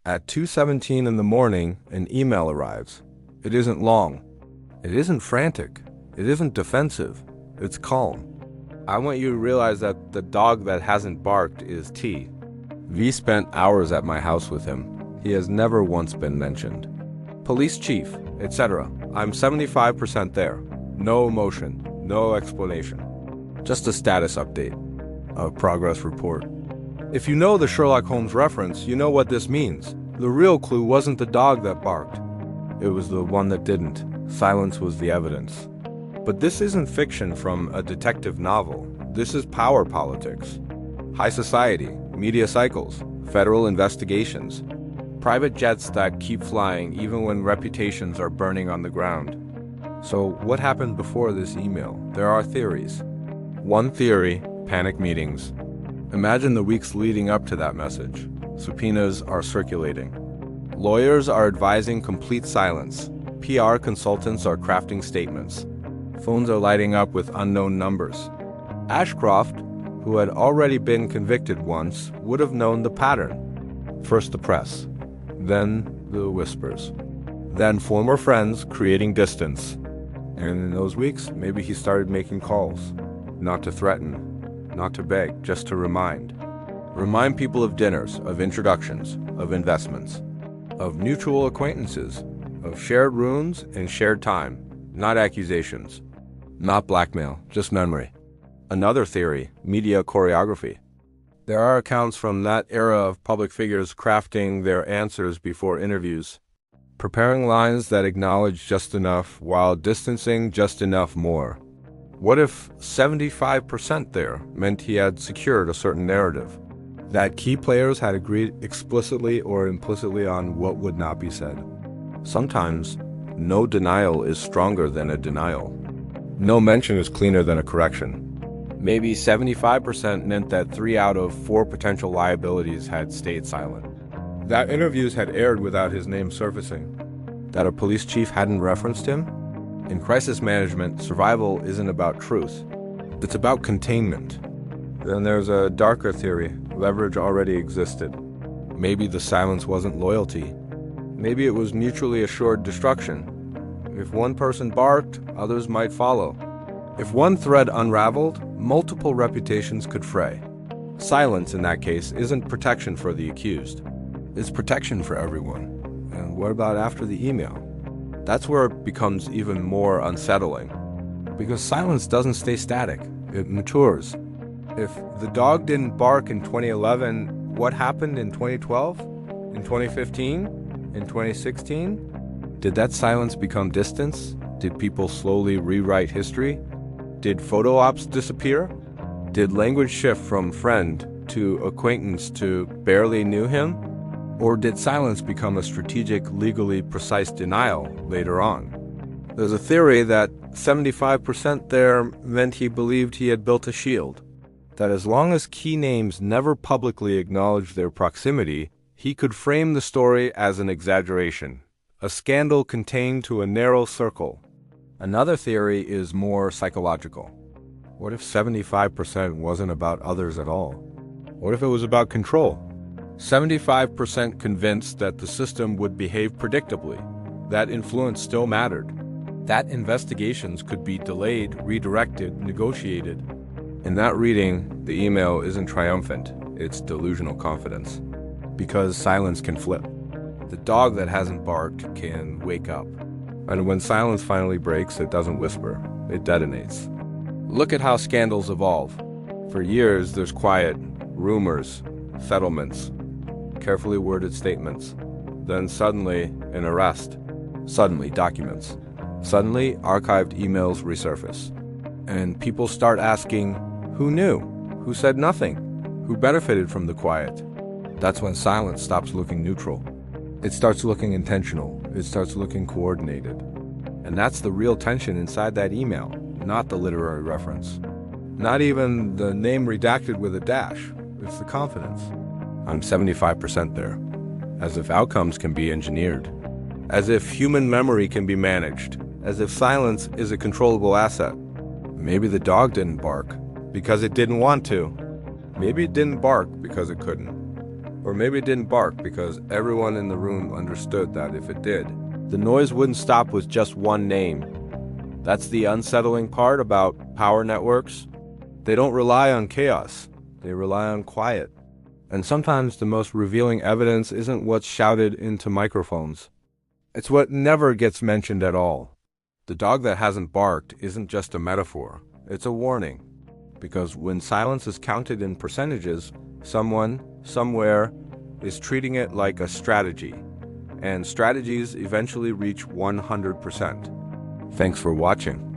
At 2:17 in the morning, an email arrives. It isn't long. It isn't frantic. It isn't defensive. It's calm. I want you to realize that the dog that hasn't barked is T. V spent hours at my house with him. He has never once been mentioned. Police chief, etc. I'm 75% there. No emotion, no explanation. Just a status update, a progress report. If you know the Sherlock Holmes reference, you know what this means. The real clue wasn't the dog that barked. It was the one that didn't. Silence was the evidence. But this isn't fiction from a detective novel. This is power politics. High society, media cycles, federal investigations, private jets that keep flying even when reputations are burning on the ground. So what happened before this email? There are theories. One theory, panic meetings. Imagine the weeks leading up to that message. Subpoenas are circulating. Lawyers are advising complete silence. PR consultants are crafting statements. Phones are lighting up with unknown numbers. Ashcroft, who had already been convicted once, would have known the pattern. First the press, then the whispers, then former friends creating distance. And in those weeks, maybe he started making calls. Not to threaten, not to beg, just to remind. Remind people of dinners, of introductions, of investments, of mutual acquaintances, of shared rooms and shared time, not accusations, not blackmail, just memory. Another theory, media choreography. There are accounts from that era of public figures crafting their answers before interviews, preparing lines that acknowledge just enough while distancing just enough more. What if 75% there meant he had secured a certain narrative? That key players had agreed explicitly or implicitly on what would not be said. Sometimes, no denial is stronger than a denial. No mention is cleaner than a correction. Maybe 75% meant that 3 out of 4 potential liabilities had stayed silent. That interviews had aired without his name surfacing. That a police chief hadn't referenced him. In crisis management, survival isn't about truth. It's about containment. Then there's a darker theory. Leverage already existed. Maybe the silence wasn't loyalty. Maybe it was mutually assured destruction. If one person barked, others might follow. If one thread unraveled, multiple reputations could fray. Silence, in that case, isn't protection for the accused. It's protection for everyone. And what about after the email? That's where it becomes even more unsettling. Because silence doesn't stay static. It matures. If the dog didn't bark in 2011, what happened in 2012? In 2015? In 2016? Did that silence become distance? Did people slowly rewrite history? Did photo ops disappear? Did language shift from friend to acquaintance to barely knew him? Or did silence become a strategic, legally precise denial later on? There's a theory that 75% there meant he believed he had built a shield. That as long as key names never publicly acknowledged their proximity, he could frame the story as an exaggeration, a scandal contained to a narrow circle. Another theory is more psychological. What if 75% wasn't about others at all? What if it was about control? 75% convinced that the system would behave predictably, that influence still mattered, that investigations could be delayed, redirected, negotiated. In that reading, the email isn't triumphant, it's delusional confidence. Because silence can flip. The dog that hasn't barked can wake up. And when silence finally breaks, it doesn't whisper, it detonates. Look at how scandals evolve. For years, there's quiet, rumors, settlements, carefully worded statements. Then suddenly, an arrest. Suddenly, documents. Suddenly, archived emails resurface. And people start asking, who knew? Who said nothing? Who benefited from the quiet? That's when silence stops looking neutral. It starts looking intentional. It starts looking coordinated. And that's the real tension inside that email, not the literary reference. Not even the name redacted with a dash. It's the confidence. I'm 75% there. As if outcomes can be engineered. As if human memory can be managed. As if silence is a controllable asset. Maybe the dog didn't bark because it didn't want to. Maybe it didn't bark because it couldn't. Or maybe it didn't bark because everyone in the room understood that if it did, the noise wouldn't stop with just one name. That's the unsettling part about power networks. They don't rely on chaos. They rely on quiet. And sometimes the most revealing evidence isn't what's shouted into microphones. It's what never gets mentioned at all. The dog that hasn't barked isn't just a metaphor. It's a warning. Because when silence is counted in percentages, someone, somewhere, is treating it like a strategy. And strategies eventually reach 100%. Thanks for watching.